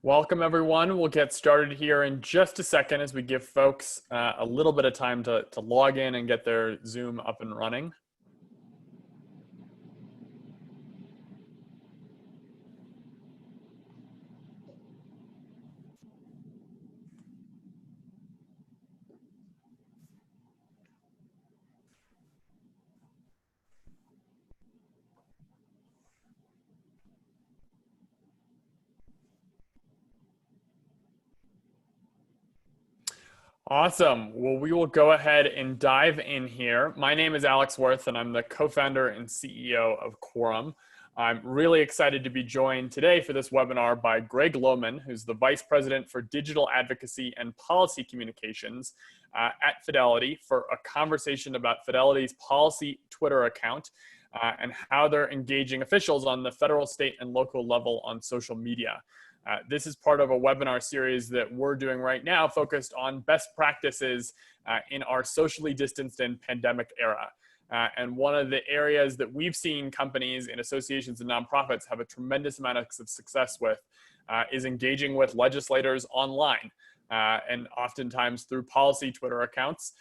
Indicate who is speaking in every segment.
Speaker 1: Welcome, everyone. We'll get started here in just a second as we give folks a little bit of time to log in and get their Zoom up and running. Awesome. Well, we will go ahead and dive in here. My name is Alex Worth, and I'm the co-founder and CEO of Quorum. I'm really excited to be joined today for this webinar by Greg Lohman, who's the Vice President for Digital Advocacy and Policy Communications at Fidelity, for a conversation about Fidelity's policy Twitter account and how they're engaging officials on the federal, state, and local level on social media. This is part of a webinar series that we're doing right now focused on best practices in our socially distanced and pandemic era. And one of the areas that we've seen companies and associations and nonprofits have a tremendous amount of success with is engaging with legislators online. And oftentimes through policy Twitter accounts.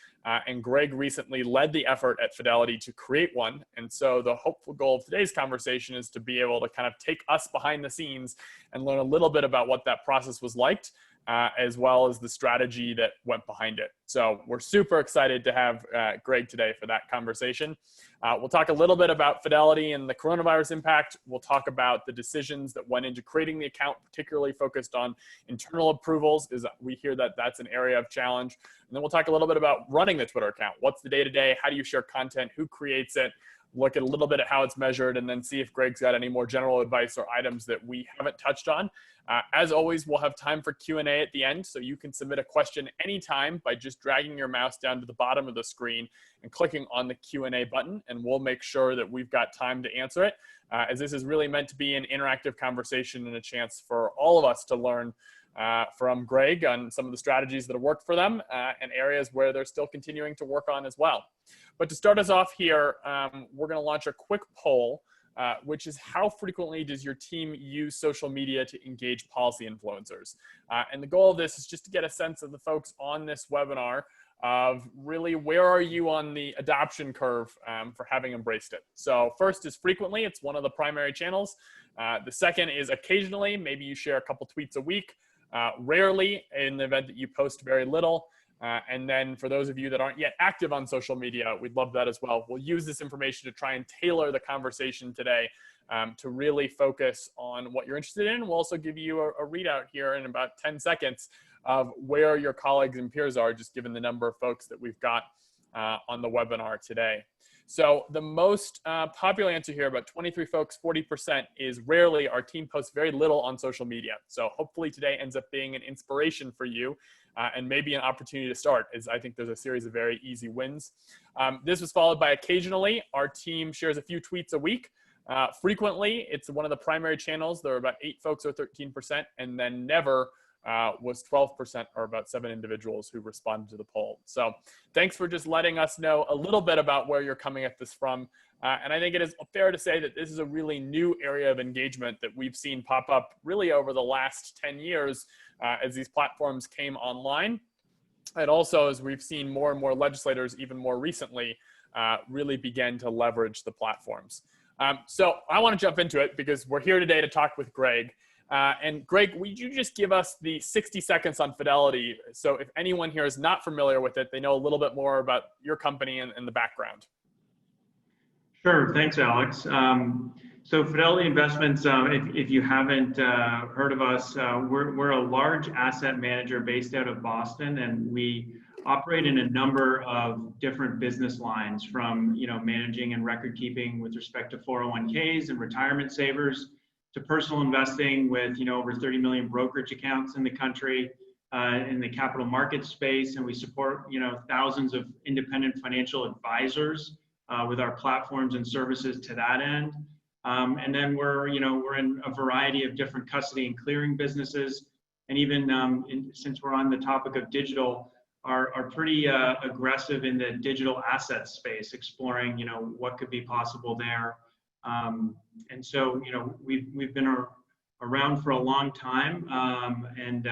Speaker 1: And Greg recently led the effort at Fidelity to create one. And so the hopeful goal of today's conversation is to be able to kind of take us behind the scenes and learn a little bit about what that process was like, as well as the strategy that went behind it. So we're super excited to have Greg today for that conversation. We'll talk a little bit about Fidelity and the coronavirus impact. We'll talk about the decisions that went into creating the account, particularly focused on internal approvals, as we hear that that's an area of challenge. And then we'll talk a little bit about running the Twitter account. What's the day-to-day? How do you share content? Who creates it? Look at a little bit at how it's measured, and then see if Greg's got any more general advice or items that we haven't touched on. As always, we'll have time for Q&A at the end, so you can submit a question anytime by just dragging your mouse down to the bottom of the screen and clicking on the Q&A button, and we'll make sure that we've got time to answer it, as this is really meant to be an interactive conversation and a chance for all of us to learn from Greg on some of the strategies that have worked for them and areas where they're still continuing to work on as well. But to start us off here, we're going to launch a quick poll, which is how frequently does your team use social media to engage policy influencers? And the goal of this is just to get a sense of the folks on this webinar of really where are you on the adoption curve for having embraced it. So first is frequently, it's one of the primary channels. The second is occasionally, maybe you share a couple tweets a week. Rarely, in the event that you post very little. And then for those of you that aren't yet active on social media, we'd love that as well. We'll use this information to try and tailor the conversation today to really focus on what you're interested in. We'll also give you a readout here in about 10 seconds of where your colleagues and peers are, just given the number of folks that we've got on the webinar today. So the most popular answer here, about 23 folks, 40%, is rarely. Our team posts very little on social media. So hopefully today ends up being an inspiration for you and maybe an opportunity to start, as I think there's a series of very easy wins. This was followed by occasionally. Our team shares a few tweets a week. Frequently, it's one of the primary channels. There are about 8 folks or 13%, and then never was 12%, or about 7 individuals who responded to the poll. So thanks for just letting us know a little bit about where you're coming at this from. And I think it is fair to say that this is a really new area of engagement that we've seen pop up really over the last 10 years as these platforms came online. And also as we've seen more and more legislators, even more recently, really begin to leverage the platforms. So I want to jump into it because we're here today to talk with Greg. And Greg, would you just give us the 60 seconds on Fidelity? So if anyone here is not familiar with it, they know a little bit more about your company and the background.
Speaker 2: Sure, thanks, Alex. So Fidelity Investments, if you haven't heard of us, we're a large asset manager based out of Boston, and we operate in a number of different business lines, from managing and record keeping with respect to 401ks and retirement savers, to personal investing with over 30 million brokerage accounts in the country, in the capital market space, and we support thousands of independent financial advisors with our platforms and services to that end. And then we're in a variety of different custody and clearing businesses, and even since we're on the topic of digital, are pretty aggressive in the digital asset space, exploring what could be possible there. And so we've been around for a long time, and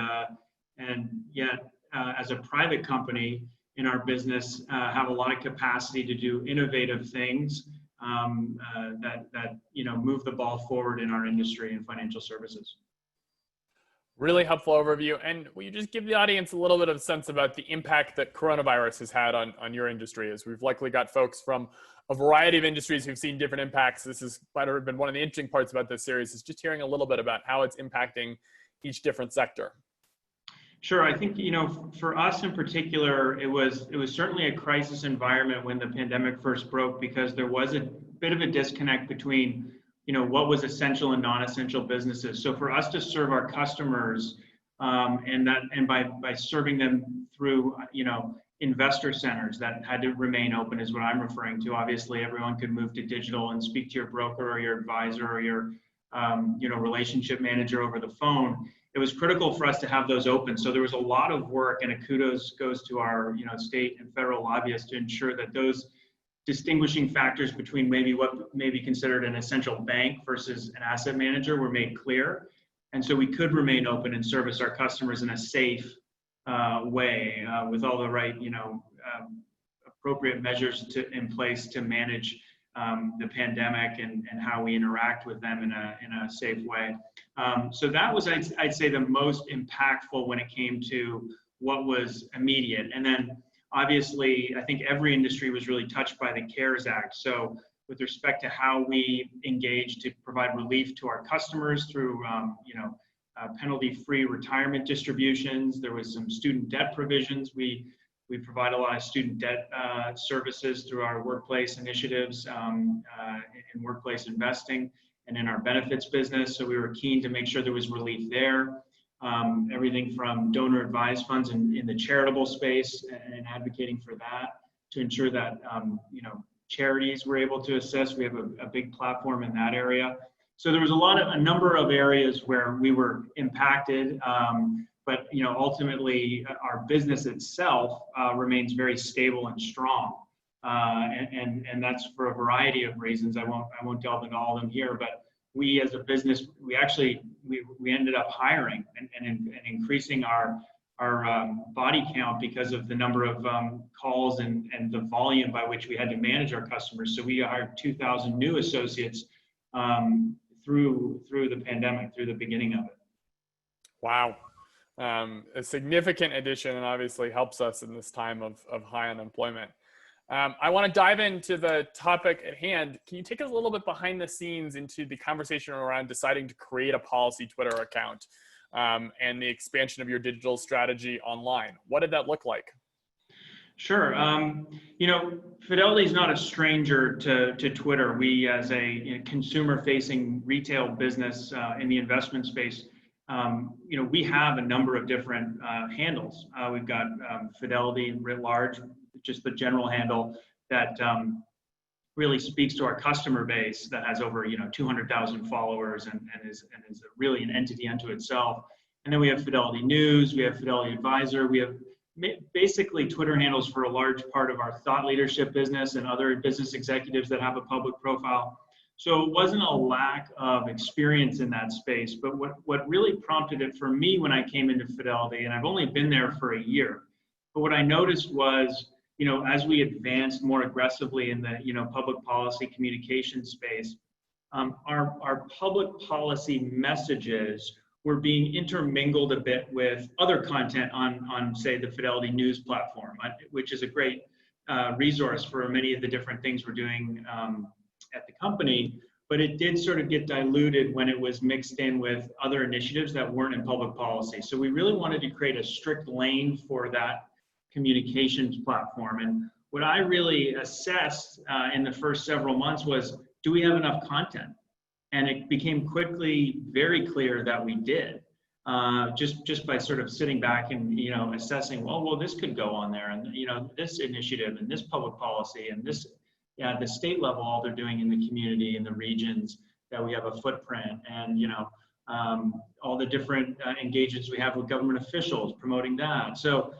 Speaker 2: yet as a private company in our business, have a lot of capacity to do innovative things that move the ball forward in our industry and financial services.
Speaker 1: Really helpful overview. And will you just give the audience a little bit of sense about the impact that coronavirus has had on your industry? As we've likely got folks from a variety of industries who've seen different impacts. This has might have been one of the interesting parts about this series, is just hearing a little bit about how it's impacting each different sector.
Speaker 2: Sure. I think, for us in particular, it was certainly a crisis environment when the pandemic first broke, because there was a bit of a disconnect between, what was essential and non-essential businesses. So for us to serve our customers, and by serving them through, investor centers that had to remain open is what I'm referring to. Obviously, everyone could move to digital and speak to your broker or your advisor or your, relationship manager over the phone. It was critical for us to have those open. So there was a lot of work, and a kudos goes to our, state and federal lobbyists to ensure that those distinguishing factors between maybe what may be considered an essential bank versus an asset manager were made clear. And so we could remain open and service our customers in a safe way with all the right, appropriate measures in place to manage the pandemic and how we interact with them in a safe way. So that was, I'd say, the most impactful when it came to what was immediate. And then obviously, I think every industry was really touched by the CARES Act. So with respect to how we engage to provide relief to our customers through, penalty-free retirement distributions, there was some student debt provisions. We provide a lot of student debt services through our workplace initiatives in workplace investing and in our benefits business. So we were keen to make sure there was relief there. Everything from donor advised funds in the charitable space and advocating for that to ensure that, charities were able to assist. We have a big platform in that area. So there was a number of areas where we were impacted. But ultimately, our business itself remains very stable and strong, and that's for a variety of reasons. I won't delve into all of them here. But we, as a business, we ended up hiring and increasing our body count because of the number of calls and the volume by which we had to manage our customers. So we hired 2,000 new associates through the pandemic, through the beginning of it.
Speaker 1: Wow. A significant addition, and obviously helps us in this time of high unemployment. I want to dive into the topic at hand. Can you take us a little bit behind the scenes into the conversation around deciding to create a policy Twitter account and the expansion of your digital strategy online? What did that look like?
Speaker 2: Sure. Fidelity is not a stranger to Twitter. We, as a consumer-facing retail business in the investment space, we have a number of different handles. We've got Fidelity writ large, just the general handle that really speaks to our customer base that has over 200,000 followers and is really an entity unto itself. And then we have Fidelity News, we have Fidelity Advisor, we have basically Twitter handles for a large part of our thought leadership business and other business executives that have a public profile. So it wasn't a lack of experience in that space, but what really prompted it for me when I came into Fidelity, and I've only been there for a year, but what I noticed was, as we advanced more aggressively in the, public policy communication space, our public policy messages were being intermingled a bit with other content on say, the Fidelity News platform, which is a great resource for many of the different things we're doing at the company, but it did sort of get diluted when it was mixed in with other initiatives that weren't in public policy. So we really wanted to create a strict lane for that communications platform. And what I really assessed in the first several months was, do we have enough content? And it became quickly very clear that we did, just by sort of sitting back and assessing, well, this could go on there, and this initiative and this public policy and this. At the state level, all they're doing in the community, in the regions that we have a footprint, and all the different engagements we have with government officials promoting that. So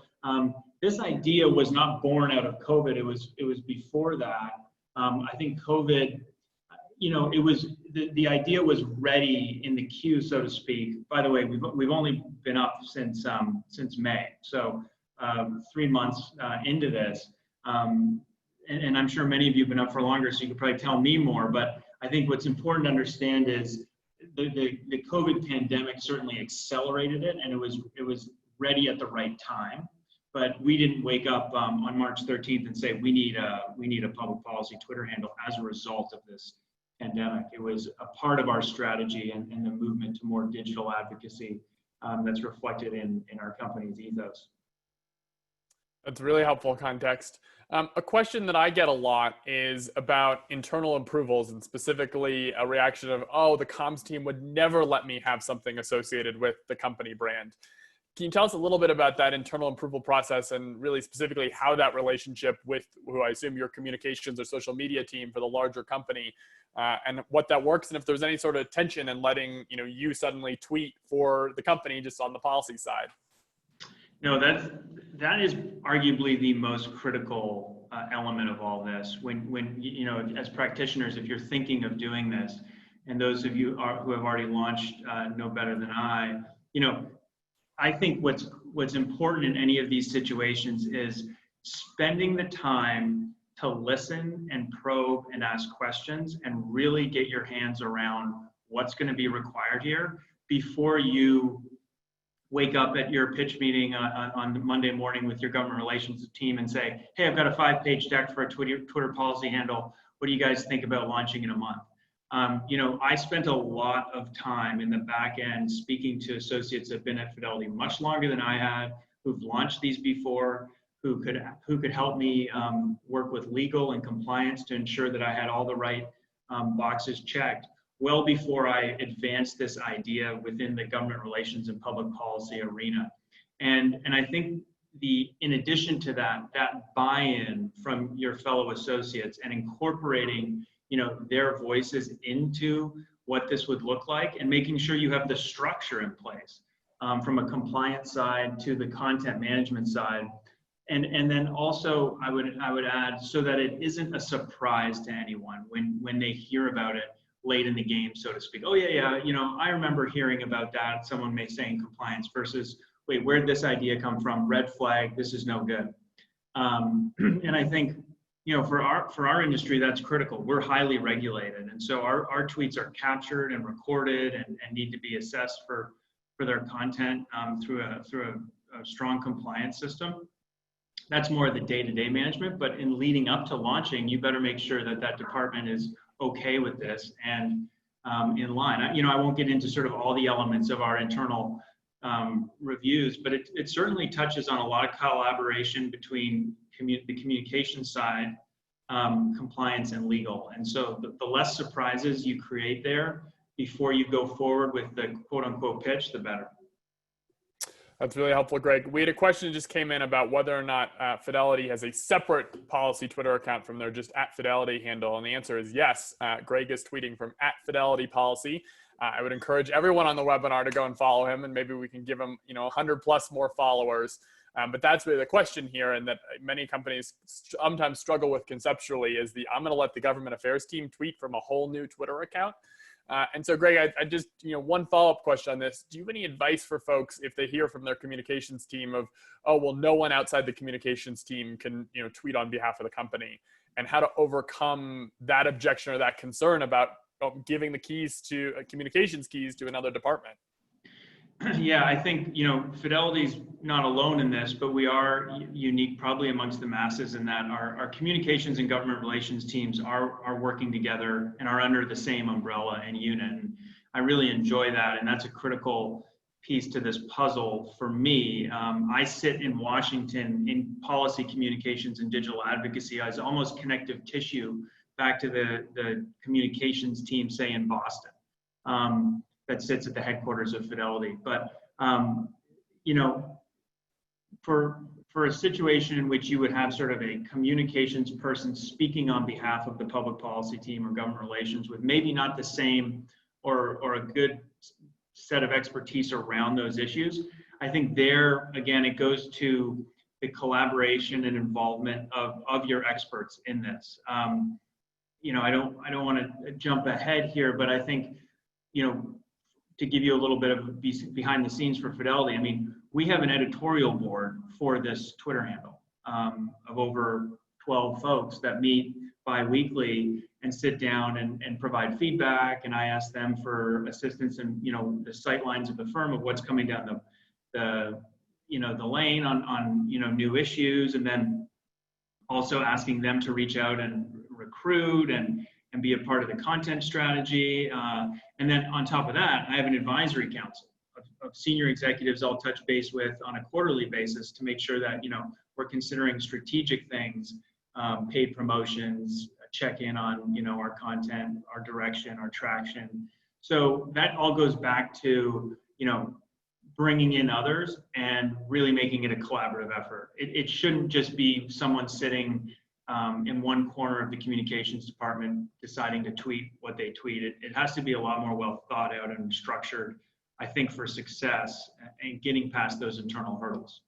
Speaker 2: this idea was not born out of COVID. It was before that. I think COVID, it was, the idea was ready in the queue, so to speak. By the way, we've only been up since May, so 3 months into this. And I'm sure many of you have been up for longer, so you could probably tell me more, but I think what's important to understand is the COVID pandemic certainly accelerated it, and it was ready at the right time. But we didn't wake up on March 13th and say we need a public policy Twitter handle as a result of this pandemic. It was a part of our strategy and the movement to more digital advocacy that's reflected in our company's ethos.
Speaker 1: That's really helpful context. A question that I get a lot is about internal approvals, and specifically a reaction of, oh, the comms team would never let me have something associated with the company brand. Can you tell us a little bit about that internal approval process, and really specifically how that relationship with who I assume your communications or social media team for the larger company, and what that works, and if there's any sort of tension in letting you suddenly tweet for the company just on the policy side?
Speaker 2: No, that is arguably the most critical element of all this. When as practitioners, if you're thinking of doing this, and those of you who have already launched know better than I, I think what's important in any of these situations is spending the time to listen and probe and ask questions and really get your hands around what's going to be required here before you wake up at your pitch meeting on Monday morning with your government relations team and say, hey, I've got a 5-page deck for a Twitter policy handle. What do you guys think about launching in a month? I spent a lot of time in the back end speaking to associates that have been at Fidelity much longer than I had, who've launched these before, who could help me work with legal and compliance to ensure that I had all the right boxes checked well before I advanced this idea within the government relations and public policy arena. And I think in addition to that buy-in from your fellow associates and incorporating their voices into what this would look like, and making sure you have the structure in place from a compliance side to the content management side. And then also I would add, so that it isn't a surprise to anyone when they hear about it late in the game, so to speak. Oh yeah, I remember hearing about that. Someone may say in compliance versus, wait, where'd this idea come from? Red flag, this is no good. And I think, for our industry, that's critical. We're highly regulated. And so our tweets are captured and recorded and need to be assessed for their content through a strong compliance system. That's more of the day-to-day management, but in leading up to launching, you better make sure that department is okay with this and in line. I won't get into sort of all the elements of our internal reviews, but it certainly touches on a lot of collaboration between the communication side, compliance, and legal. And so the less surprises you create there before you go forward with the quote-unquote pitch, the better.
Speaker 1: That's really helpful, Greg. We had a question that just came in about whether or not Fidelity has a separate policy Twitter account from their just @Fidelity handle, and the answer is yes. Greg is tweeting from @Fidelity Policy. I would encourage everyone on the webinar to go and follow him, and maybe we can give him 100 plus more followers. But that's really the question here, and that many companies sometimes struggle with conceptually is I'm going to let the government affairs team tweet from a whole new Twitter account. And so, Greg, I just, one follow-up question on this. Do you have any advice for folks if they hear from their communications team of, oh, well, no one outside the communications team can, tweet on behalf of the company, and how to overcome that objection or that concern about giving the keys to communications keys to another department?
Speaker 2: Yeah, I think, Fidelity's not alone in this, but we are unique probably amongst the masses in that our communications and government relations teams are working together and are under the same umbrella and unit. And I really enjoy that. And that's a critical piece to this puzzle for me. I sit in Washington in policy communications and digital advocacy as almost connective tissue back to the communications team, say in Boston. That sits at the headquarters of Fidelity. But, for a situation in which you would have sort of a communications person speaking on behalf of the public policy team or government relations with maybe not the same or a good set of expertise around those issues, I think there, again, it goes to the collaboration and involvement of your experts in this. I don't want to jump ahead here, but I think, to give you a little bit of behind the scenes for Fidelity, I mean, we have an editorial board for this Twitter handle of over 12 folks that meet bi-weekly and sit down and provide feedback. And I ask them for assistance in, the sight lines of the firm of what's coming down the lane on new issues, and then also asking them to reach out and recruit and be a part of the content strategy. And then on top of that, I have an advisory council of senior executives I'll touch base with on a quarterly basis to make sure that, we're considering strategic things, paid promotions, check in on, our content, our direction, our traction. So that all goes back to, bringing in others and really making it a collaborative effort. It shouldn't just be someone sitting in one corner of the communications department deciding to tweet what they tweet. It has to be a lot more well thought out and structured, I think, for success and getting past those internal hurdles.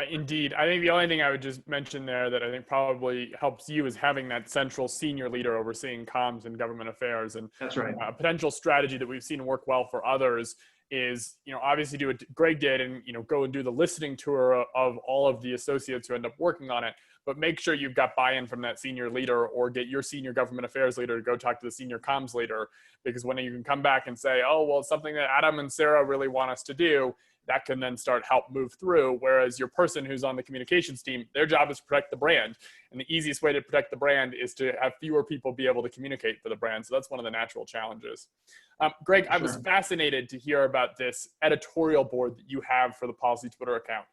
Speaker 1: Indeed. I think the only thing I would just mention there that I think probably helps you is having that central senior leader overseeing comms and government affairs. And
Speaker 2: that's right.
Speaker 1: A potential strategy that we've seen work well for others is, obviously do what Greg did and, go and do the listening tour of all of the associates who end up working on it, but make sure you've got buy-in from that senior leader, or get your senior government affairs leader to go talk to the senior comms leader, because when you can come back and say, oh, well, it's something that Adam and Sarah really want us to do, that can then start help move through. Whereas your person who's on the communications team, their job is to protect the brand. And the easiest way to protect the brand is to have fewer people be able to communicate for the brand. So that's one of the natural challenges. Greg, I was fascinated to hear about this editorial board that you have for the Policy Twitter account.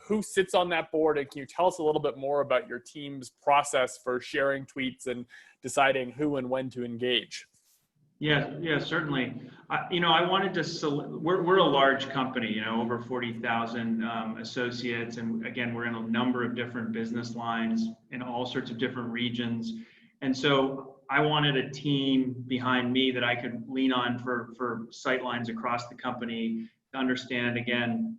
Speaker 1: Who sits on that board, and can you tell us a little bit more about your team's process for sharing tweets and deciding who and when to engage?
Speaker 2: Yeah, certainly. I wanted to, we're a large company, over 40,000 associates. And again, we're in a number of different business lines in all sorts of different regions. And so I wanted a team behind me that I could lean on for sight lines across the company to understand, again,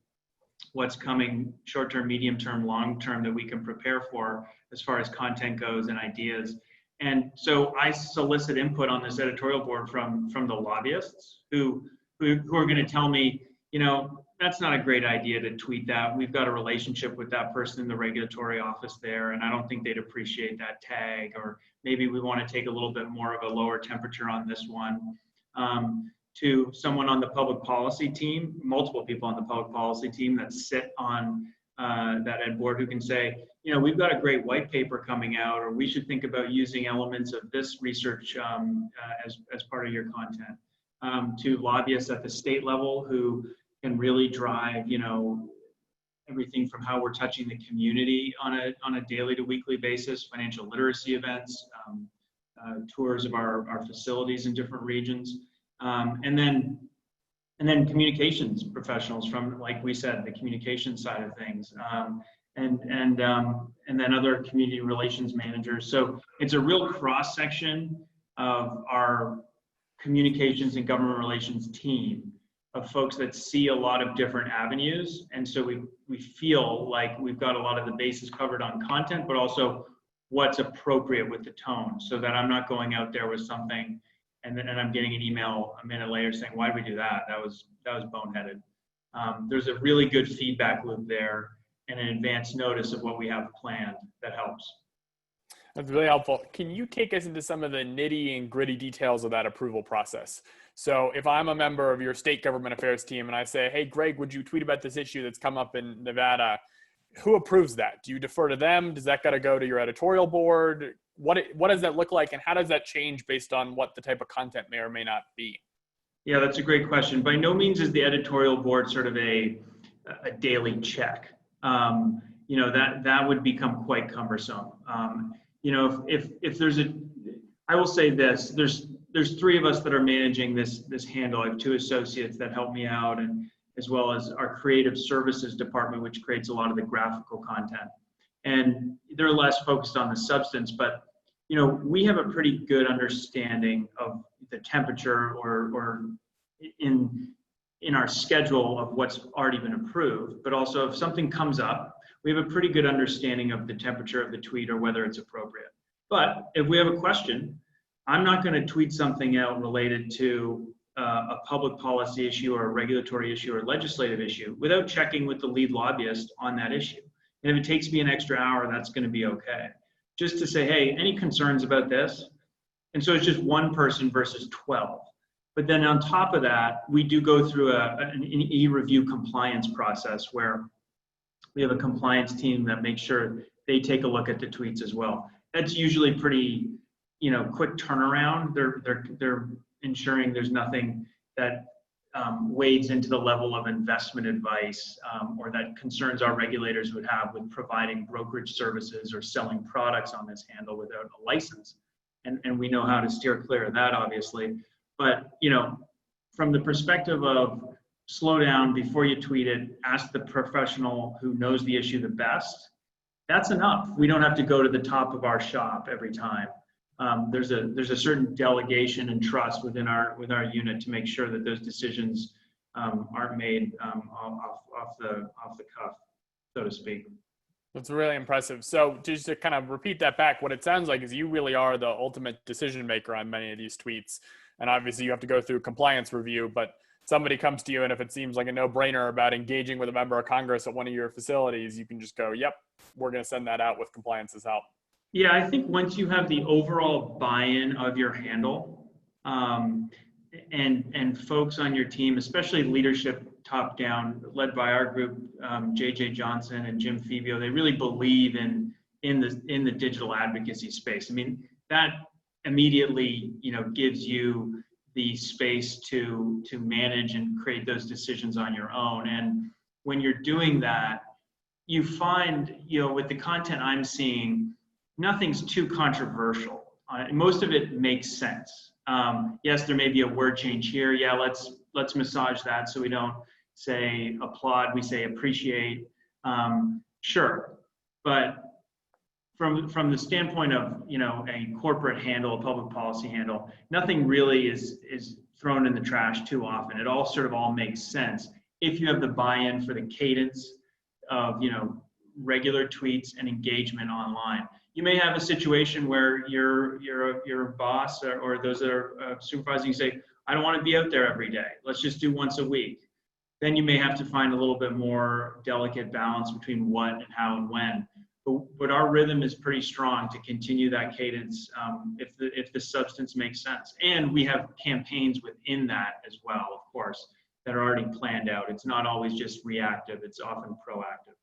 Speaker 2: what's coming short-term, medium-term, long-term that we can prepare for as far as content goes and ideas. And so I solicit input on this editorial board from the lobbyists who are going to tell me, that's not a great idea to tweet that. We've got a relationship with that person in the regulatory office there, and I don't think they'd appreciate that tag, or maybe we want to take a little bit more of a lower temperature on this one. To someone on the public policy team, multiple people on the public policy team that sit on that ed board who can say, we've got a great white paper coming out, or we should think about using elements of this research as part of your content. To lobbyists at the state level who can really drive, everything from how we're touching the community on a daily to weekly basis, financial literacy events, tours of our facilities in different regions, and then communications professionals from, like we said, the communication side of things, and then other community relations managers. So it's a real cross section of our communications and government relations team of folks that see a lot of different avenues. And so we feel like we've got a lot of the bases covered on content, but also what's appropriate with the tone, so that I'm not going out there with something and I'm getting an email a minute later saying, why did we do that? That was boneheaded. There's a really good feedback loop there and an advance notice of what we have planned that helps.
Speaker 1: That's really helpful. Can you take us into some of the nitty and gritty details of that approval process? So if I'm a member of your state government affairs team and I say, hey, Greg, would you tweet about this issue that's come up in Nevada? Who approves that? Do you defer to them? Does that got to go to your editorial board? What does that look like, and how does that change based on what the type of content may or may not be?
Speaker 2: Yeah, that's a great question. By no means is the editorial board sort of a daily check. That would become quite cumbersome. If there's I will say this, there's three of us that are managing this handle. I have two associates that help me out, and as well as our creative services department, which creates a lot of the graphical content. And they're less focused on the substance, but we have a pretty good understanding of the temperature or in our schedule of what's already been approved. But also, if something comes up, we have a pretty good understanding of the temperature of the tweet or whether it's appropriate. But if we have a question, I'm not going to tweet something out related to a public policy issue or a regulatory issue or legislative issue without checking with the lead lobbyist on that issue. And if it takes me an extra hour, that's going to be okay. Just to say, hey, any concerns about this? And so it's just one person versus 12. But then on top of that, we do go through an e-review compliance process where we have a compliance team that makes sure they take a look at the tweets as well. That's usually pretty, quick turnaround. They're ensuring there's nothing that wades into the level of investment advice or that concerns our regulators would have with providing brokerage services or selling products on this handle without a license. And we know how to steer clear of that, obviously. But, from the perspective of slow down before you tweet it, ask the professional who knows the issue the best, that's enough. We don't have to go to the top of our shop every time. There's a certain delegation and trust with our unit to make sure that those decisions aren't made off the cuff, so to speak.
Speaker 1: That's really impressive. So just to kind of repeat that back, what it sounds like is you really are the ultimate decision maker on many of these tweets. And obviously you have to go through compliance review, but somebody comes to you and if it seems like a no-brainer about engaging with a member of Congress at one of your facilities, you can just go, yep, we're going to send that out with compliance's help.
Speaker 2: Yeah, I think once you have the overall buy-in of your handle and folks on your team, especially leadership top down, led by our group, JJ Johnson and Jim Febio, they really believe in the digital advocacy space. I mean, that immediately, gives you the space to manage and create those decisions on your own. And when you're doing that, you find, with the content I'm seeing, nothing's too controversial. Most of it makes sense. Yes, there may be a word change here. Yeah, let's massage that so we don't say applaud, we say appreciate. Sure, but from the standpoint of a corporate handle, a public policy handle, nothing really is thrown in the trash too often. It all makes sense if you have the buy-in for the cadence of regular tweets and engagement online. You may have a situation where your boss or those that are supervising you say, I don't want to be out there every day. Let's just do once a week. Then you may have to find a little bit more delicate balance between what and how and when. But our rhythm is pretty strong to continue that cadence if the substance makes sense. And we have campaigns within that as well, of course, that are already planned out. It's not always just reactive, it's often proactive.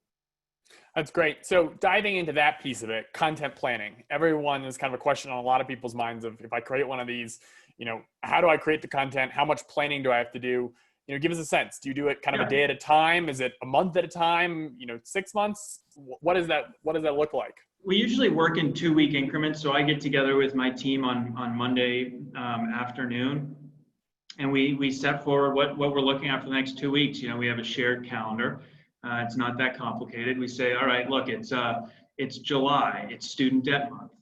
Speaker 1: That's great. So diving into that piece of it, content planning. Everyone is kind of a question on a lot of people's minds of if I create one of these, how do I create the content? How much planning do I have to do? Give us a sense. Do you do it kind of a day at a time? Is it a month at a time? 6 months? What does that look like?
Speaker 2: We usually work in 2-week increments. So I get together with my team on Monday afternoon, and we set forward what we're looking at for the next 2 weeks. We have a shared calendar. It's not that complicated. We say, all right, look, it's July. It's student debt month.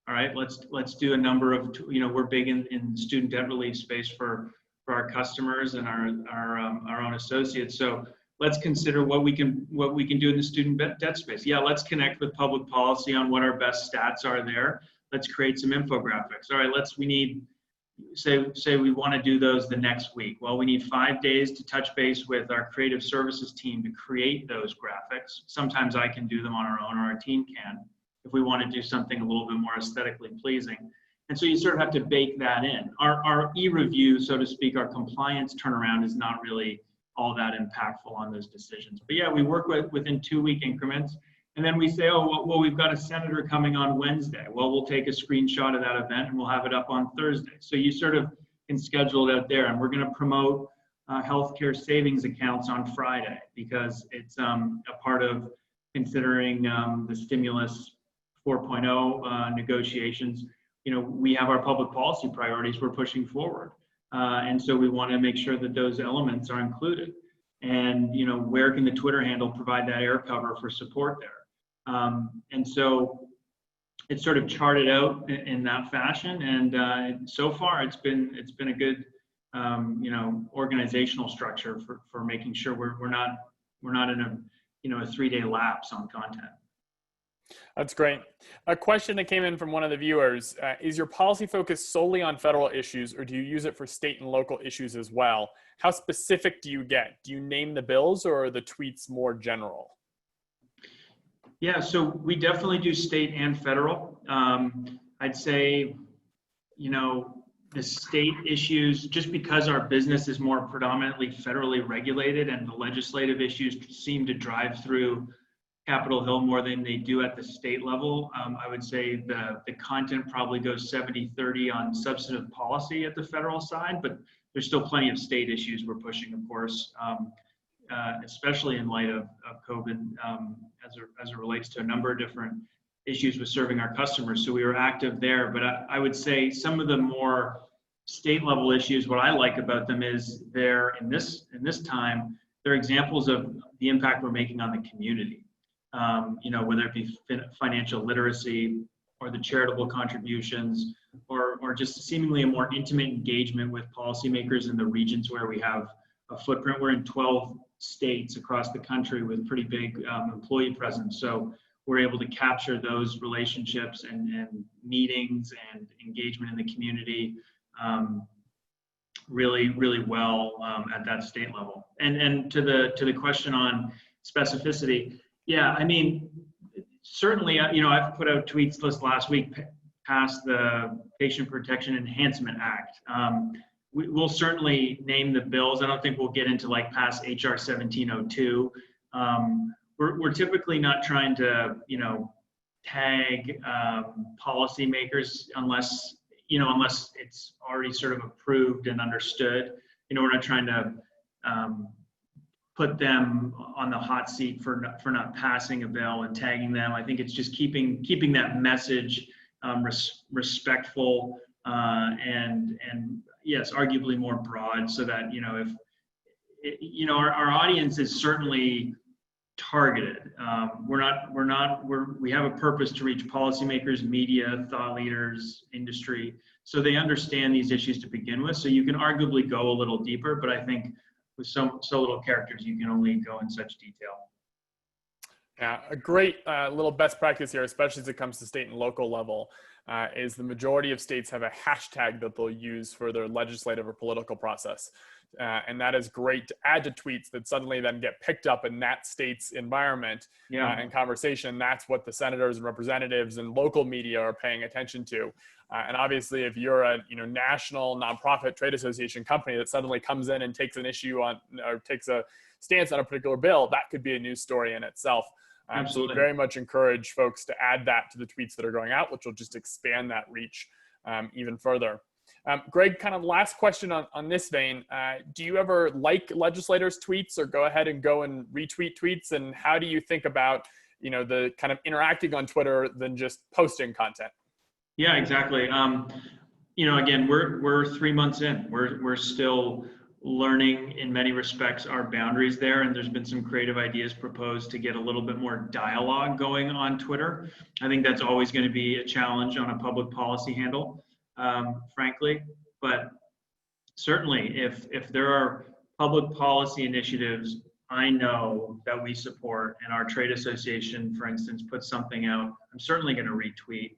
Speaker 2: All right, let's do a number of, we're big in student debt relief space for our customers and our own associates. So let's consider what we can do in the student debt space. Yeah, let's connect with public policy on what our best stats are there. Let's create some infographics. All right, we need, say we want to do those the next week. Well, we need 5 days to touch base with our creative services team to create those graphics. Sometimes I can do them on our own or our team can if we want to do something a little bit more aesthetically pleasing. And so you sort of have to bake that in. Our e-review, so to speak, our compliance turnaround is not really all that impactful on those decisions. But yeah, we work within 2-week increments. And then we say, oh, well, we've got a senator coming on Wednesday. Well, we'll take a screenshot of that event and we'll have it up on Thursday. So you sort of can schedule it out there. And we're going to promote healthcare savings accounts on Friday because it's a part of considering the stimulus 4.0 negotiations. We have our public policy priorities we're pushing forward. And so we want to make sure that those elements are included. And, where can the Twitter handle provide that air cover for support there? And so it's sort of charted out in that fashion. And so far it's been a good, organizational structure for making sure we're not in a 3-day lapse on content.
Speaker 1: That's great. A question that came in from one of the viewers, is your policy focused solely on federal issues, or do you use it for state and local issues as well? How specific do you get? Do you name the bills, or are the tweets more general?
Speaker 2: Yeah, so we definitely do state and federal. I'd say, the state issues, just because our business is more predominantly federally regulated and the legislative issues seem to drive through Capitol Hill more than they do at the state level, I would say the content probably goes 70-30 on substantive policy at the federal side, but there's still plenty of state issues we're pushing, of course, especially in light of COVID, as it relates to a number of different issues with serving our customers. So we were active there, but I would say some of the more state level issues, what I like about them is they're in this time, they're examples of the impact we're making on the community. Whether it be financial literacy or the charitable contributions, or just seemingly a more intimate engagement with policymakers in the regions where we have a footprint. We're in 12 states across the country with pretty big employee presence. So we're able to capture those relationships and meetings and engagement in the community really, really well at that state level. And to the question on specificity, yeah, I mean, certainly, I've put out tweets this last week past the Patient Protection Enhancement Act. We'll certainly name the bills. I don't think we'll get into like past HR 1702. We're typically not trying to, tag policymakers unless it's already sort of approved and understood. We're not trying to put them on the hot seat for not passing a bill and tagging them. I think it's just keeping that message respectful and yes, arguably more broad, so that if our audience is certainly targeted. We have a purpose to reach policymakers, media, thought leaders, industry, so they understand these issues to begin with. So you can arguably go a little deeper, but I think with so little characters, you can only go in such detail.
Speaker 1: Yeah, a great little best practice here, especially as it comes to state and local level, is the majority of states have a hashtag that they'll use for their legislative or political process. And that is great to add to tweets that suddenly then get picked up in that state's environment and conversation. That's what the senators and representatives and local media are paying attention to. And obviously, if you're a national nonprofit trade association company that suddenly comes in and takes an issue on or takes a stance on a particular bill, that could be a news story in itself.
Speaker 2: Absolutely.
Speaker 1: So very much encourage folks to add that to the tweets that are going out, which will just expand that reach even further. Greg, kind of last question on this vein. Do you ever like legislators' tweets or go ahead and retweet tweets? And how do you think about, the kind of interacting on Twitter than just posting content?
Speaker 2: Yeah, exactly. Again, we're 3 months in. We're still learning in many respects our boundaries there, and there's been some creative ideas proposed to get a little bit more dialogue going on Twitter. I think that's always going to be a challenge on a public policy handle, frankly. But certainly, if there are public policy initiatives I know that we support, and our trade association, for instance, puts something out, I'm certainly going to retweet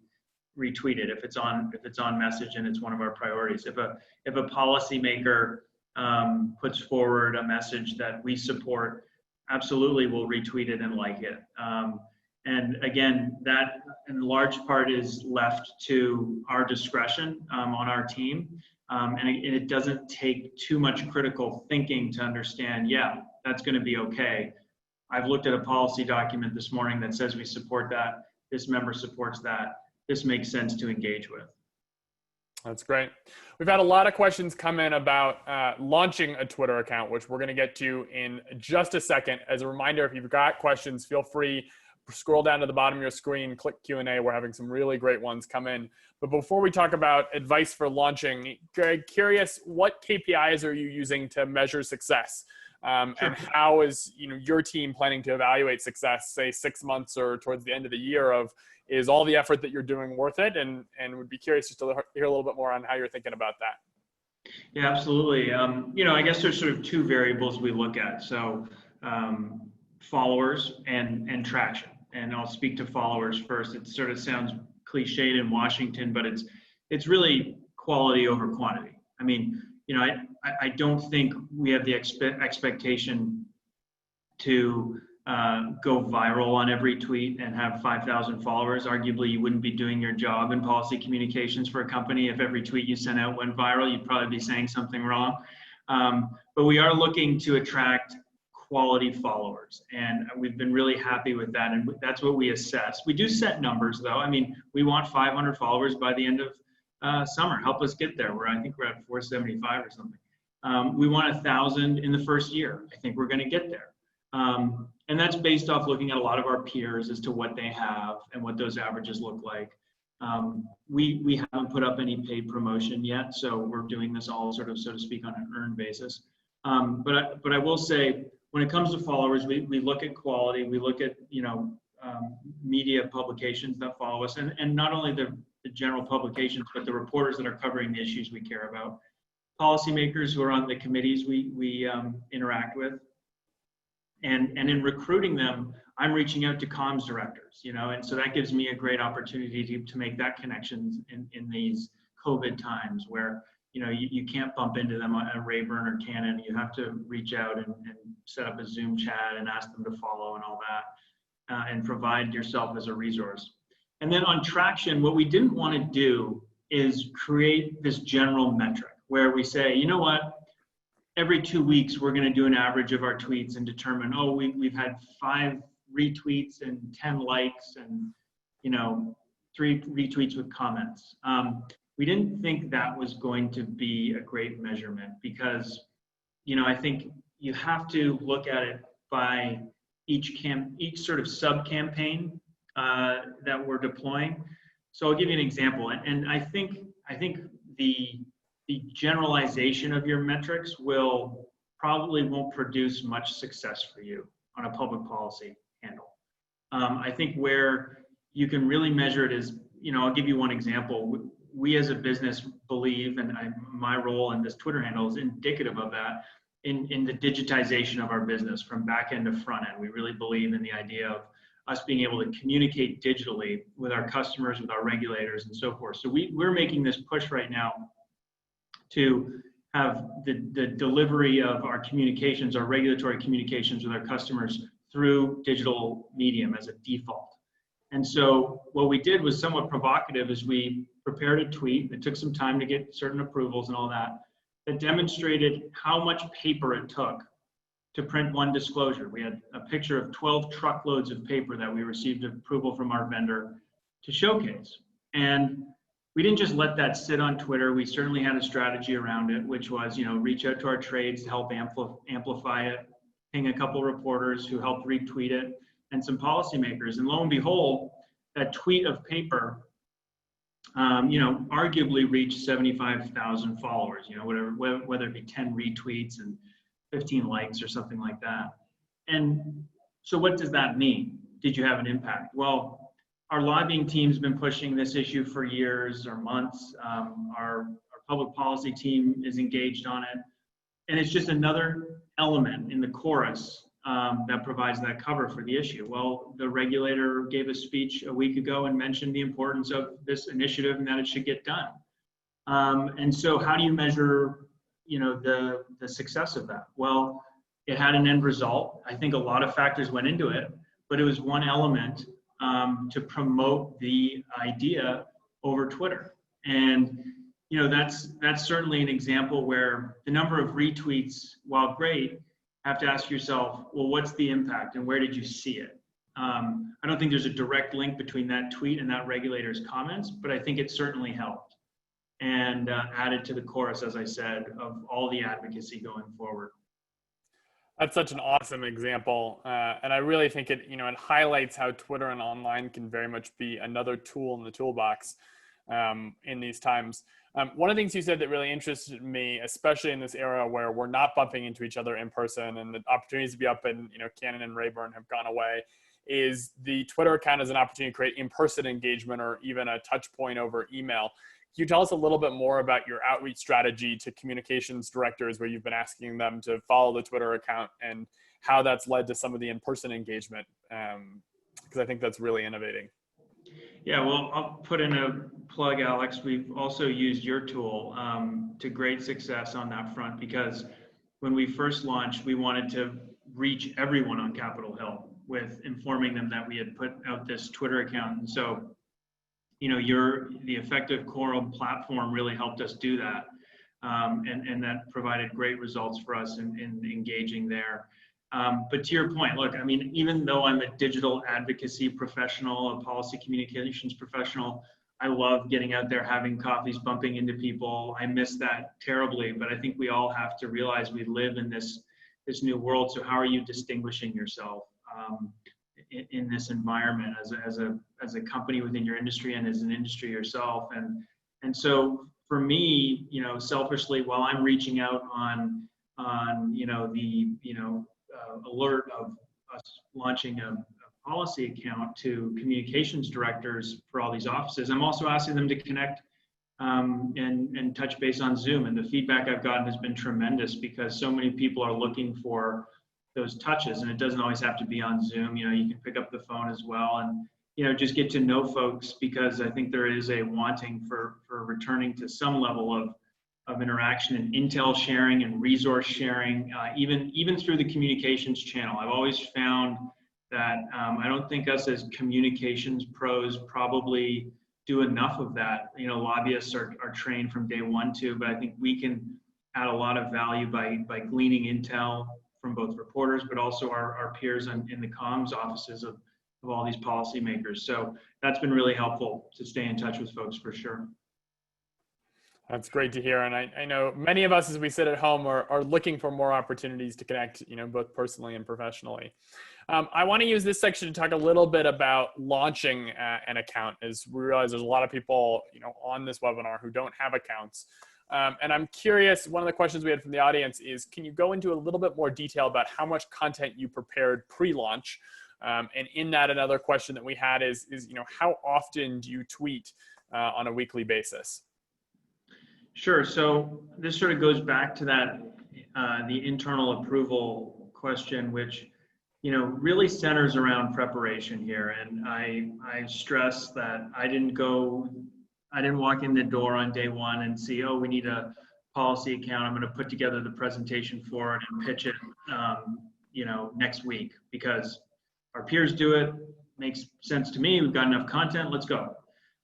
Speaker 2: it if it's on message and it's one of our priorities. If a policymaker puts forward a message that we support, absolutely we'll retweet it and like it. And again, that in large part is left to our discretion on our team. And it doesn't take too much critical thinking to understand, yeah, that's going to be okay. I've looked at a policy document this morning that says we support that. This member supports that. This makes sense to engage with.
Speaker 1: That's great. We've had a lot of questions come in about launching a Twitter account, which we're going to get to in just a second. As a reminder, if you've got questions, feel free, scroll down to the bottom of your screen, click Q&A. We're having some really great ones come in. But before we talk about advice for launching, Greg, curious, what KPIs are you using to measure success? Sure. And how is your team planning to evaluate success, say 6 months or towards the end of the year is all the effort that you're doing worth it? And would be curious just to hear a little bit more on how you're thinking about that.
Speaker 2: Yeah, absolutely. I guess there's sort of two variables we look at. So followers and traction. and I'll speak to followers first. It sort of sounds cliched in Washington, but it's really quality over quantity. I mean, I don't think we have the expectation to go viral on every tweet and have 5,000 followers. Arguably, you wouldn't be doing your job in policy communications for a company if every tweet you sent out went viral. You'd probably be saying something wrong. But we are looking to attract quality followers, and we've been really happy with that, and that's what we assess. We do set numbers, though. I mean, we want 500 followers by the end of summer. Help us get there. I think we're at 475 or something. We want 1,000 in the first year. I think we're going to get there. And that's based off looking at a lot of our peers as to what they have and what those averages look like. We haven't put up any paid promotion yet, so we're doing this all sort of, so to speak, on an earned basis. But I will say, when it comes to followers, we look at quality. We look at media publications that follow us, and not only the general publications, but the reporters that are covering the issues we care about. Policymakers who are on the committees we interact with. And in recruiting them, I'm reaching out to comms directors, and so that gives me a great opportunity to make that connections in these COVID times where, you can't bump into them at Rayburn or Canon. You have to reach out and set up a Zoom chat and ask them to follow and all that, and provide yourself as a resource. And then on traction, what we didn't want to do is create this general metric where we say, you know what, every 2 weeks, we're going to do an average of our tweets and determine, we've had 5 retweets and 10 likes and, 3 retweets with comments. We didn't think that was going to be a great measurement because, I think you have to look at it by each sort of sub-campaign that we're deploying. So I'll give you an example. And I think the generalization of your metrics probably won't produce much success for you on a public policy handle. I think where you can really measure it is, I'll give you one example. We as a business believe, and my role in this Twitter handle is indicative of that, in the digitization of our business from back end to front end. We really believe in the idea of us being able to communicate digitally with our customers, with our regulators, and so forth. So we're making this push right now to have the delivery of our communications, our regulatory communications with our customers through digital medium as a default. And so what we did was somewhat provocative as we prepared a tweet. It took some time to get certain approvals and all that demonstrated how much paper it took to print one disclosure. We had a picture of 12 truckloads of paper that we received approval from our vendor to showcase. And we didn't just let that sit on Twitter. We certainly had a strategy around it, which was, reach out to our trades to help amplify it, ping a couple reporters who helped retweet it, and some policymakers. And lo and behold, that tweet of paper, arguably reached 75,000 followers, whether it be 10 retweets and 15 likes or something like that. And so what does that mean? Did you have an impact? Well, our lobbying team's been pushing this issue for years or months. Our public policy team is engaged on it. And it's just another element in the chorus that provides that cover for the issue. Well, the regulator gave a speech a week ago and mentioned the importance of this initiative and that it should get done. And so how do you measure, the success of that? Well, it had an end result. I think a lot of factors went into it, but it was one element to promote the idea over Twitter. And that's certainly an example where the number of retweets, while great, have to ask yourself, well, what's the impact and where did you see it? I don't think there's a direct link between that tweet and that regulator's comments, but I think it certainly helped and added to the chorus, as I said, of all the advocacy going forward.
Speaker 1: That's such an awesome example. And I really think it highlights how Twitter and online can very much be another tool in the toolbox in these times. One of the things you said that really interested me, especially in this era where we're not bumping into each other in person and the opportunities to be up in, Canon and Rayburn have gone away, is the Twitter account as an opportunity to create in-person engagement or even a touch point over email. Can you tell us a little bit more about your outreach strategy to communications directors where you've been asking them to follow the Twitter account and how that's led to some of the in-person engagement Because I think that's really innovating.
Speaker 2: Yeah, well, I'll put in a plug, Alex. We've also used your tool to great success on that front, because when we first launched, we wanted to reach everyone on Capitol Hill with informing them that we had put out this Twitter account. And so, the effective Quorum platform really helped us do that. And that provided great results for us in engaging there. But to your point, look, I mean, even though I'm a digital advocacy professional, a policy communications professional, I love getting out there, having coffees, bumping into people. I miss that terribly, but I think we all have to realize we live in this new world. So how are you distinguishing yourself in this environment as a company within your industry and as an industry yourself? And so for me, selfishly, while I'm reaching out on the alert of us launching a policy account to communications directors for all these offices, I'm also asking them to connect and touch base on Zoom. And the feedback I've gotten has been tremendous, because so many people are looking for those touches, and it doesn't always have to be on Zoom. You can pick up the phone as well, and just get to know folks, because I think there is a wanting for returning to some level of interaction and intel sharing and resource sharing, even through the communications channel. I've always found that I don't think us as communications pros probably do enough of that. Lobbyists are trained from day one too, but I think we can add a lot of value by gleaning intel from both reporters, but also our peers in the comms offices of all these policymakers. So that's been really helpful to stay in touch with folks, for sure.
Speaker 1: That's great to hear. And I know many of us, as we sit at home, are looking for more opportunities to connect, both personally and professionally. I want to use this section to talk a little bit about launching an account, as we realize there's a lot of people, on this webinar who don't have accounts. And I'm curious, one of the questions we had from the audience is, can you go into a little bit more detail about how much content you prepared pre-launch? And in that, another question that we had is how often do you tweet on a weekly basis?
Speaker 2: Sure. So this sort of goes back to that, the internal approval question, which, really centers around preparation here. And I stress that I didn't walk in the door on day one and see, oh, we need a policy account, I'm going to put together the presentation for it and pitch it, next week, because our peers do it, makes sense to me, we've got enough content, let's go.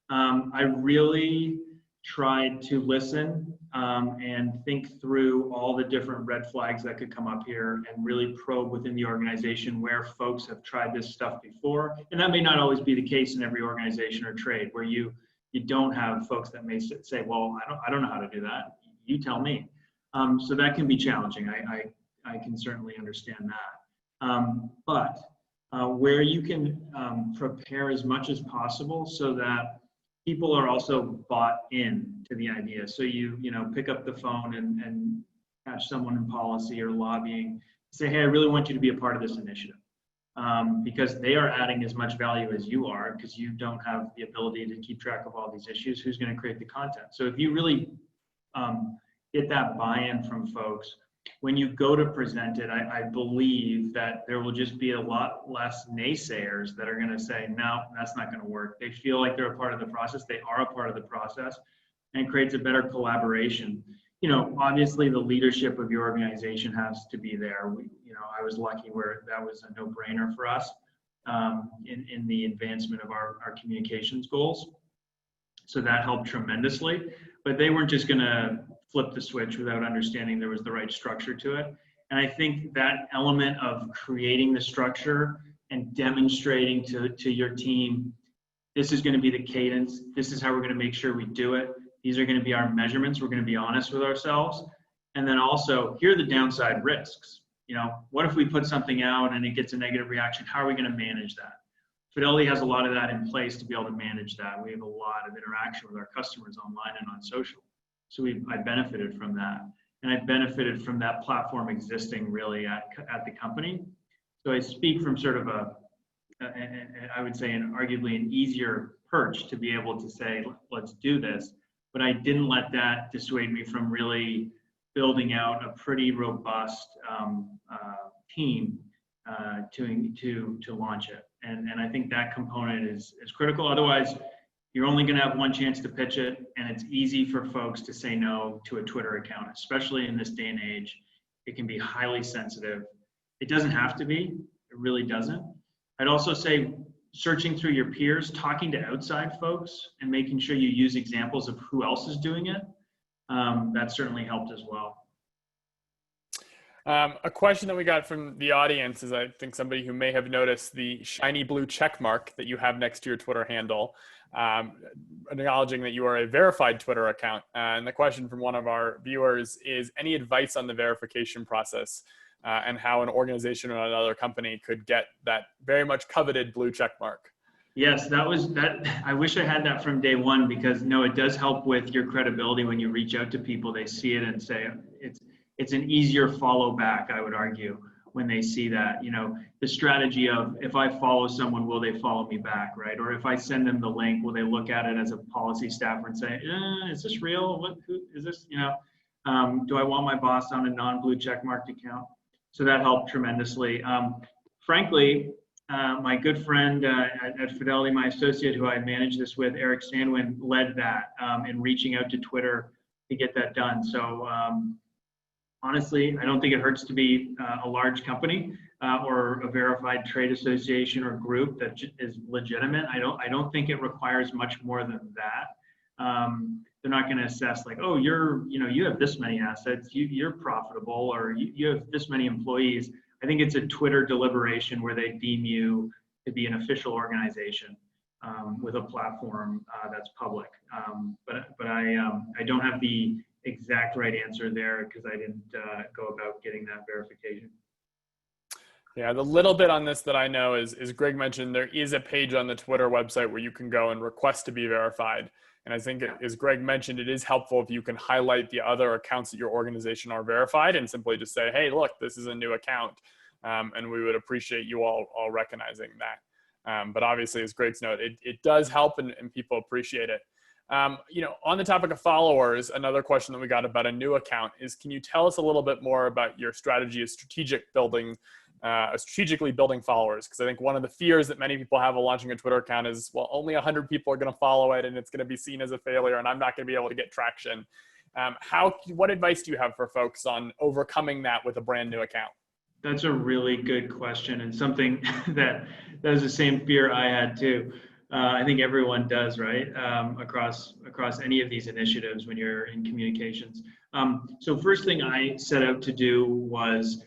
Speaker 2: I really tried to listen and think through all the different red flags that could come up here, and really probe within the organization where folks have tried this stuff before. And that may not always be the case in every organization or trade, where you don't have folks that may say, well, I don't know how to do that, you tell me. So that can be challenging. I can certainly understand that. But where you can prepare as much as possible so that people are also bought in to the idea. So you pick up the phone and catch someone in policy or lobbying, say, hey, I really want you to be a part of this initiative, because they are adding as much value as you are, because you don't have the ability to keep track of all these issues. Who's going to create the content? So if you really get that buy-in from folks, when you go to present it, I believe that there will just be a lot less naysayers that are going to say, no, that's not going to work. They feel like they're a part of the process. They are a part of the process, and creates a better collaboration. Obviously the leadership of your organization has to be there. I was lucky where that was a no-brainer for us in the advancement of our communications goals. So that helped tremendously, but they weren't just going to flip the switch without understanding there was the right structure to it. And I think that element of creating the structure and demonstrating to your team, this is going to be the cadence, this is how we're going to make sure we do it, these are going to be our measurements, we're going to be honest with ourselves. And then also, here are the downside risks. What if we put something out and it gets a negative reaction? How are we going to manage that? Fidelity has a lot of that in place to be able to manage that. We have a lot of interaction with our customers online and on social. So I benefited from that. And I benefited from that platform existing really at the company. So I speak from sort of I would say arguably an easier perch to be able to say, let's do this. But I didn't let that dissuade me from really building out a pretty robust team to launch it. And I think that component is critical. Otherwise, you're only going to have one chance to pitch it, and it's easy for folks to say no to a Twitter account, especially in this day and age. It can be highly sensitive. It doesn't have to be. It really doesn't. I'd also say searching through your peers, talking to outside folks, and making sure you use examples of who else is doing it. That certainly helped as well.
Speaker 1: A question that we got from the audience is, I think somebody who may have noticed the shiny blue check mark that you have next to your Twitter handle, acknowledging that you are a verified Twitter account. And the question from one of our viewers is, any advice on the verification process and how an organization or another company could get that very much coveted blue check mark?
Speaker 2: Yes, that. I wish I had that from day one, because no, it does help with your credibility when you reach out to people. They see it and say it's an easier follow back, I would argue, when they see that. You know, the strategy of, if I follow someone, will they follow me back, right? Or if I send them the link, will they look at it as a policy staffer and say, is this real? Who is this? You know, do I want my boss on a non-blue checkmarked account? So that helped tremendously. Frankly, my good friend at Fidelity, my associate who I manage this with, Eric Sandwin, led that in reaching out to Twitter to get that done. So honestly, I don't think it hurts to be a large company or a verified trade association or group that is legitimate. I don't think it requires much more than that. They're not going to assess like, oh, you have this many assets, you're profitable, or you have this many employees. I think it's a Twitter deliberation where they deem you to be an official organization with a platform that's public. But I don't have the exact right answer there, because I didn't go about getting that verification.
Speaker 1: Yeah, the little bit on this that I know is Greg mentioned there is a page on the Twitter website where you can go and request to be verified. And I think, as Greg mentioned, it is helpful if you can highlight the other accounts that your organization are verified and simply just say, hey, look, this is a new account. And we would appreciate you all recognizing that. But obviously, as Greg's note, it does help and people appreciate it. You know, on the topic of followers, another question that we got about a new account is, can you tell us a little bit more about your strategy of strategically building followers? Because I think one of the fears that many people have of launching a Twitter account is, well, only 100 people are going to follow it and it's going to be seen as a failure and I'm not going to be able to get traction. What advice do you have for folks on overcoming that with a brand new account?
Speaker 2: That's a really good question, and something that was the same fear I had too. I think everyone does, right? Across any of these initiatives when you're in communications. So first thing I set out to do was,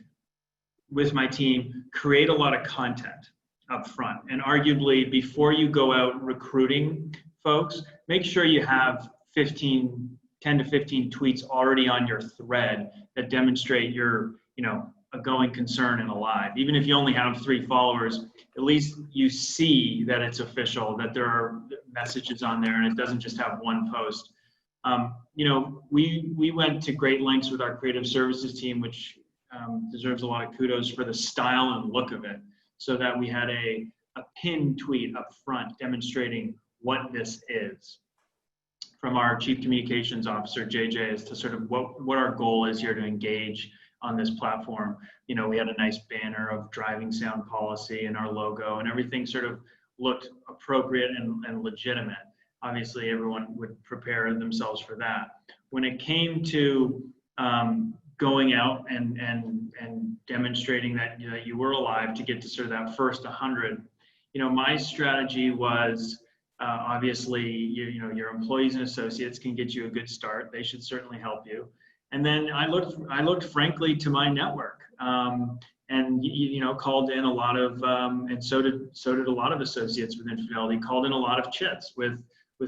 Speaker 2: with my team, create a lot of content up front. And arguably, before you go out recruiting folks, make sure you have 10 to 15 tweets already on your thread that demonstrate your, a going concern and alive. Even if you only have 3 followers, at least you see that it's official, that there are messages on there and it doesn't just have one post. We went to great lengths with our creative services team, which deserves a lot of kudos for the style and look of it, so that we had a pinned tweet up front demonstrating what this is from our chief communications officer, JJ, as to sort of what our goal is here to engage on this platform. We had a nice banner of driving sound policy and our logo, and everything sort of looked appropriate and legitimate. Obviously, everyone would prepare themselves for that. When it came to going out and demonstrating that you were alive to get to sort of that first 100, my strategy was obviously your employees and associates can get you a good start. They should certainly help you. And then I looked frankly to my network, and called in a lot of, and so did a lot of associates within Fidelity, called in a lot of chits with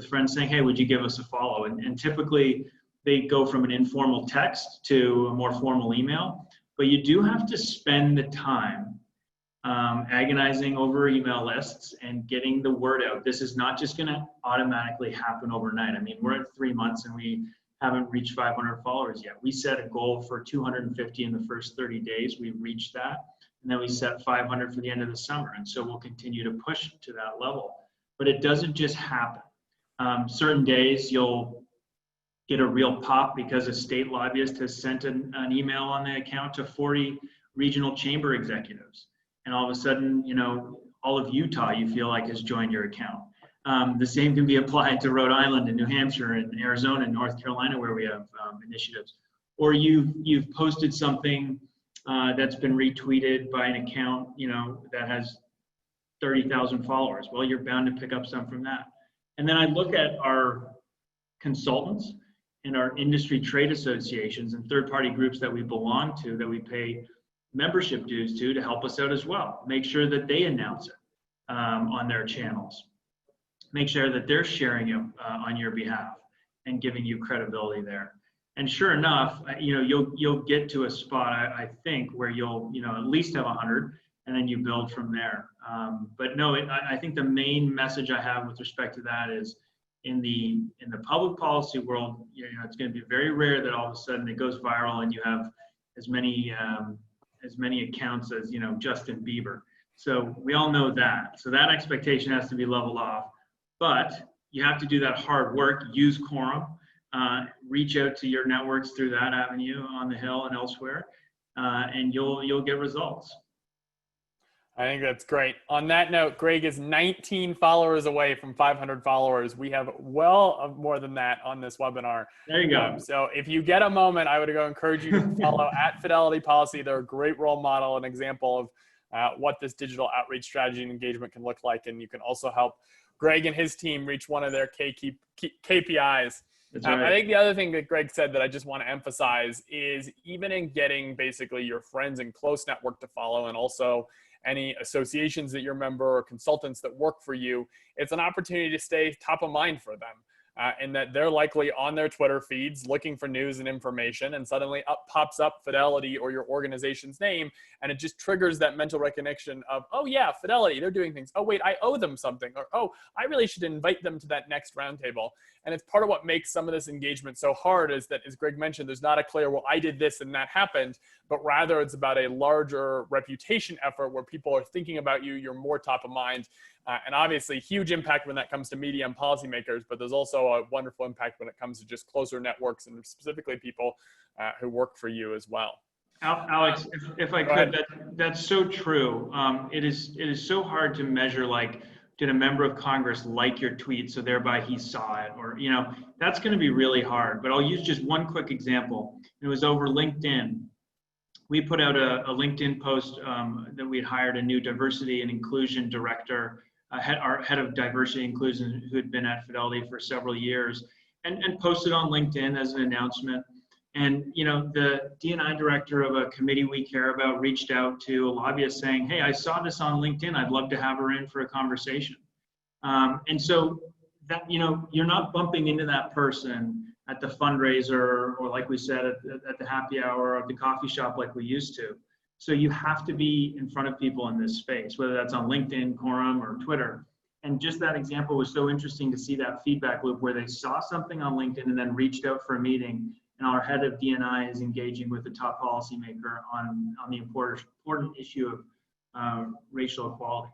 Speaker 2: friends saying, hey, would you give us a follow? And typically they go from an informal text to a more formal email, but you do have to spend the time agonizing over email lists and getting the word out. This is not just going to automatically happen overnight. I mean, we're at 3 months and we haven't reached 500 followers yet. We set a goal for 250 in the first 30 days. We reached that. And then we set 500 for the end of the summer. And so we'll continue to push to that level. But it doesn't just happen. Certain days you'll get a real pop because a state lobbyist has sent an email on the account to 40 regional chamber executives. And all of a sudden, all of Utah you feel like has joined your account. The same can be applied to Rhode Island and New Hampshire and Arizona and North Carolina where we have initiatives. Or you've posted something that's been retweeted by an account, that has 30,000 followers. Well, you're bound to pick up some from that. And then I look at our consultants and our industry trade associations and third-party groups that we belong to, that we pay membership dues to help us out as well. Make sure that they announce it on their channels. Make sure that they're sharing it on your behalf and giving you credibility there. And sure enough, you'll get to a spot, I think, where you'll at least have 100, and then you build from there. But no, I think the main message I have with respect to that is, in the public policy world, it's going to be very rare that all of a sudden it goes viral and you have as many accounts as Justin Bieber. So we all know that. So that expectation has to be leveled off. But you have to do that hard work. Use Quorum. Reach out to your networks through that avenue on the Hill and elsewhere, and you'll get results.
Speaker 1: I think that's great. On that note, Greg is 19 followers away from 500 followers. We have well more than that on this webinar.
Speaker 2: There you go.
Speaker 1: So if you get a moment, I would encourage you to follow at Fidelity Policy. They're a great role model, an example of what this digital outreach strategy and engagement can look like. And you can also help Greg and his team reach one of their KPIs.
Speaker 2: That's right.
Speaker 1: I think the other thing that Greg said that I just want to emphasize is, even in getting basically your friends and close network to follow, and also any associations that you're a member or consultants that work for you, it's an opportunity to stay top of mind for them. And that they're likely on their Twitter feeds looking for news and information, and suddenly pops up Fidelity or your organization's name, and it just triggers that mental recognition of, oh yeah, Fidelity, they're doing things. Oh wait, I owe them something. Or, oh, I really should invite them to that next roundtable. And it's part of what makes some of this engagement so hard, is that, as Greg mentioned, there's not a clear, well, I did this and that happened, but rather it's about a larger reputation effort where people are thinking about you, you're more top of mind. And obviously huge impact when that comes to media and policymakers, but there's also a wonderful impact when it comes to just closer networks and specifically people who work for you as well.
Speaker 2: Alex, if I could, that's so true. It is so hard to measure, like, did a member of Congress like your tweet, so thereby he saw it, or, that's going to be really hard. But I'll use just one quick example. It was over LinkedIn. We put out a LinkedIn post that we had hired a new diversity and inclusion director, our head of diversity and inclusion, who had been at Fidelity for several years, and posted on LinkedIn as an announcement. And the D&I director of a committee we care about reached out to a lobbyist saying, hey, I saw this on LinkedIn. I'd love to have her in for a conversation. And so that, you're not bumping into that person at the fundraiser, or like we said, at the happy hour, or at the coffee shop like we used to. So you have to be in front of people in this space, whether that's on LinkedIn, Quorum, or Twitter. And just that example was so interesting to see that feedback loop where they saw something on LinkedIn and then reached out for a meeting. And our head of D&I is engaging with the top policymaker on the important issue of racial equality.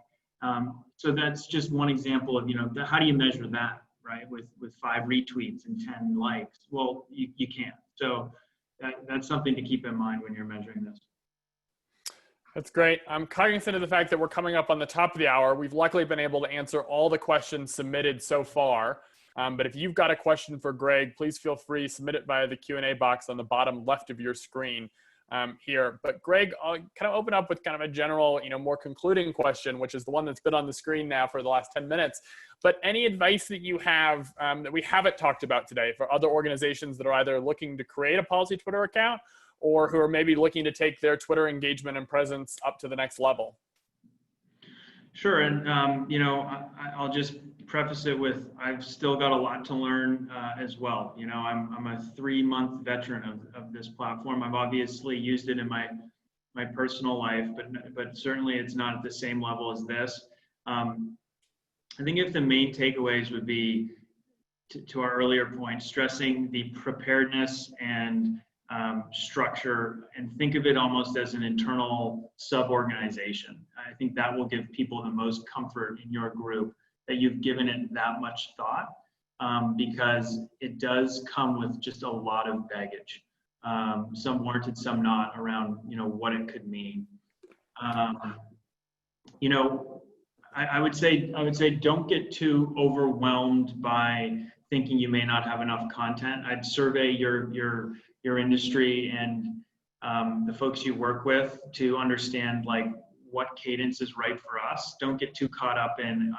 Speaker 2: So that's just one example of, how do you measure that, right? With 5 retweets and 10 likes. Well, you can't. So that's something to keep in mind when you're measuring this.
Speaker 1: That's great. I'm cognizant of the fact that we're coming up on the top of the hour. We've luckily been able to answer all the questions submitted so far. But if you've got a question for Greg, please feel free, submit it via the Q&A box on the bottom left of your screen here. But Greg, I'll kind of open up with kind of a general, more concluding question, which is the one that's been on the screen now for the last 10 minutes. But any advice that you have that we haven't talked about today for other organizations that are either looking to create a policy Twitter account, or who are maybe looking to take their Twitter engagement and presence up to the next level?
Speaker 2: Sure, and I'll just preface it with, I've still got a lot to learn as well. I'm a 3-month veteran of this platform. I've obviously used it in my personal life, but certainly it's not at the same level as this. I think if the main takeaways would be, to our earlier point, stressing the preparedness and structure, and think of it almost as an internal sub-organization. I think that will give people the most comfort in your group that you've given it that much thought, because it does come with just a lot of baggage, some warranted, some not, around what it could mean. I would say don't get too overwhelmed by thinking you may not have enough content. I'd survey your industry and the folks you work with to understand like what cadence is right for us. Don't get too caught up in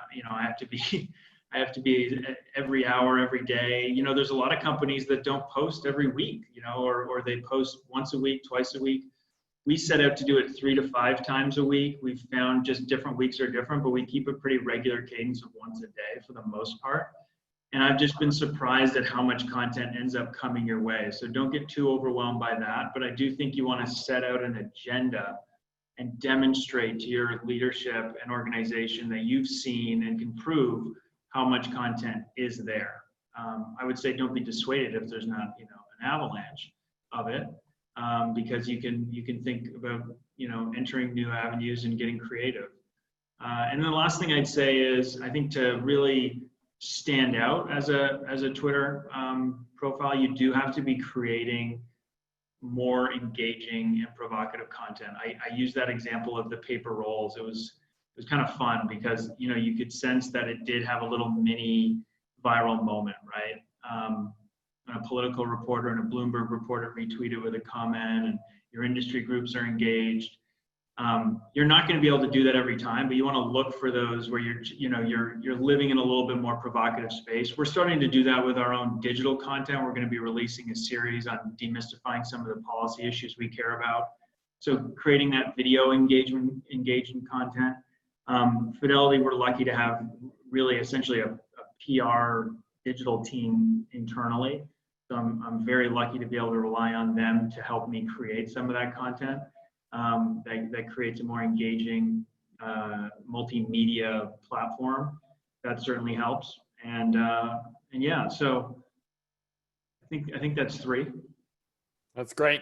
Speaker 2: I have to be every hour, every day. There's a lot of companies that don't post every week, or they post once a week, twice a week. We set out to do it 3 to 5 times a week. We've found just different weeks are different, but we keep a pretty regular cadence of once a day for the most part. And I've just been surprised at how much content ends up coming your way. So don't get too overwhelmed by that. But I do think you want to set out an agenda and demonstrate to your leadership and organization that you've seen and can prove how much content is there. I would say don't be dissuaded if there's not, an avalanche of it, because you can think about, entering new avenues and getting creative. And then the last thing I'd say is, I think to really stand out as a Twitter profile, you do have to be creating more engaging and provocative content. I use that example of the paper rolls. It was kind of fun because you could sense that it did have a little mini viral moment, right? A political reporter and a Bloomberg reporter retweeted with a comment, and your industry groups are engaged. You're not going to be able to do that every time, but you want to look for those where you're living in a little bit more provocative space. We're starting to do that with our own digital content. We're going to be releasing a series on demystifying some of the policy issues we care about. So creating that video engaging content. Fidelity, we're lucky to have really essentially a PR digital team internally. So I'm very lucky to be able to rely on them to help me create some of that content. That creates a more engaging multimedia platform. That certainly helps. And yeah, so I think that's 3.
Speaker 1: That's great.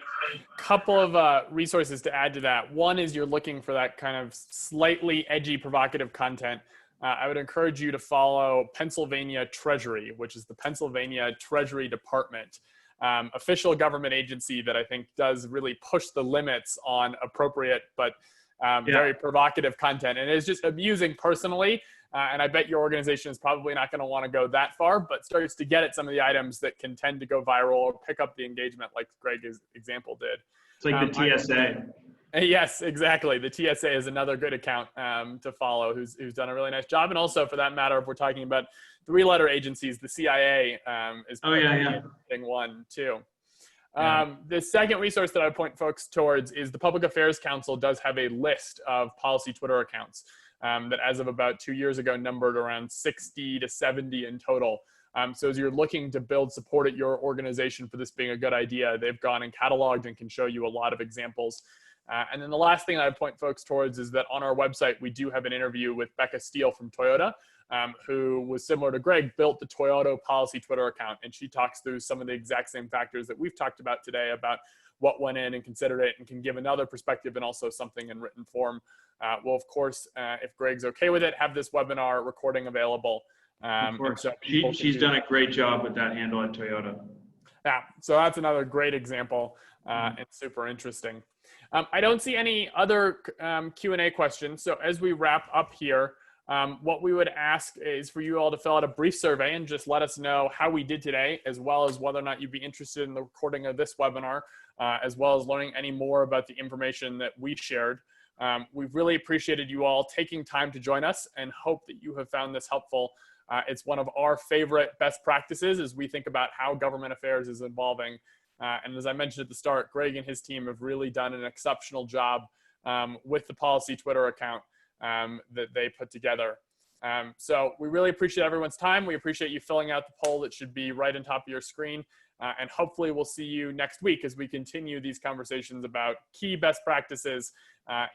Speaker 1: Couple of resources to add to that. One is you're looking for that kind of slightly edgy, provocative content. I would encourage you to follow Pennsylvania Treasury, which is the Pennsylvania Treasury Department, official government agency that I think does really push the limits on appropriate but very provocative content. And it's just amusing personally. And I bet your organization is probably not going to want to go that far, but starts to get at some of the items that can tend to go viral or pick up the engagement like Greg's example did.
Speaker 2: It's like the TSA.
Speaker 1: Yes, exactly. The TSA is another good account to follow who's done a really nice job. And also, for that matter, if we're talking about 3-letter agencies, the CIA is an interesting one too. The second resource that I point folks towards is the Public Affairs Council does have a list of policy Twitter accounts that as of about 2 years ago numbered around 60 to 70 in total. So as you're looking to build support at your organization for this being a good idea, they've gone and cataloged and can show you a lot of examples. And then the last thing I would point folks towards is that on our website, we do have an interview with Becca Steele from Toyota, who was similar to Greg, built the Toyota policy Twitter account. And she talks through some of the exact same factors that we've talked about today about what went in and considered it, and can give another perspective and also something in written form. We'll, of course, if Greg's okay with it, have this webinar recording available.
Speaker 2: Of course. So she's done a great job with that handle at Toyota.
Speaker 1: Yeah, so that's another great example and super interesting. I don't see any other Q&A questions. So as we wrap up here, what we would ask is for you all to fill out a brief survey and just let us know how we did today, as well as whether or not you'd be interested in the recording of this webinar, as well as learning any more about the information that we shared. We've really appreciated you all taking time to join us and hope that you have found this helpful. It's one of our favorite best practices as we think about how government affairs is evolving. And as I mentioned at the start, Greg and his team have really done an exceptional job with the policy Twitter account that they put together. So we really appreciate everyone's time. We appreciate you filling out the poll that should be right on top of your screen. And hopefully we'll see you next week as we continue these conversations about key best practices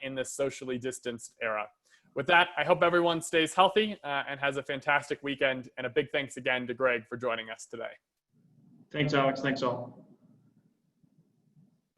Speaker 1: in this socially distanced era. With that, I hope everyone stays healthy and has a fantastic weekend. And a big thanks again to Greg for joining us today.
Speaker 2: Thanks, Alex. Thanks all.